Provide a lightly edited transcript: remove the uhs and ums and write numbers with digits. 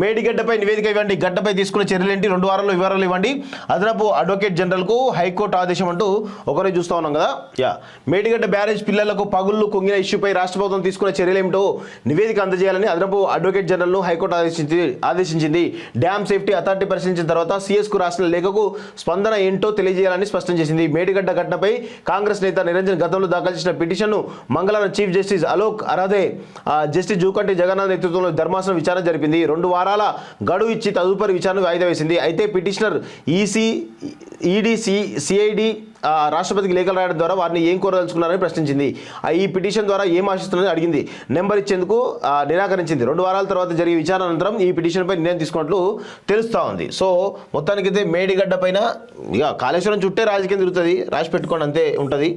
మేడిగడ్డపై నివేదిక ఇవ్వండి, గడ్డపై తీసుకున్న చర్యలేంటి, 2 వారాల్లో వివరాలు ఇవ్వండి, అదనపు అడ్వకేట్ జనరల్కు హైకోర్టు ఆదేశం అంటూ ఒకరోజు చూస్తూ ఉన్నాం కదా. మేడిగడ్డ బ్యారేజ్ పిల్లలకు పగుళ్లు కుంగిన ఇష్యూపై రాష్ట్ర ప్రభుత్వం తీసుకున్న చర్యలేమిటో నివేదిక అందజేయాలని అదనపు అడ్వకేట్ జనరల్ను హైకోర్టు ఆదేశించింది. డ్యామ్ సేఫ్టీ అథారిటీ పరిశీలించిన తర్వాత సిఎస్కు రాసిన లేఖకు స్పందన ఏంటో తెలియజేయాలని స్పష్టం చేసింది. మేడిగడ్డ ఘటనపై కాంగ్రెస్ నేత నిరంజన్ గతంలో దాఖలు చేసిన పిటిషన్ను మంగళవారం chief justice Alok Aradhe, justice Jukanti Jagannath నేతృత్వంలో ధర్మాసనం విచారణ జరిపింది. 2 వారాల గడువు ఇచ్చి తదుపరి విచారణకు వాయిదా వేసింది. అయితే పిటిషనర్ ఈడీ, సిఐడి రాష్ట్రపతికి లేఖలు రాయడం ద్వారా వారిని ఏం కోరదలుచుకున్నారని ప్రశ్నించింది. ఈ పిటిషన్ ద్వారా ఏం ఆశిస్తున్నారని అడిగింది. నెంబర్ ఇచ్చేందుకు నిరాకరించింది. 2 వారాల తర్వాత జరిగే విచారణ అనంతరం ఈ పిటిషన్పై నిర్ణయం తీసుకున్నట్లు తెలుస్తూ ఉంది. సో మొత్తానికైతే మేడిగడ్డ పైన ఇక కాళేశ్వరం చుట్టే రాజకీయం తిరుగుతుంది, రాసి పెట్టుకోండి, అంతే ఉంటుంది.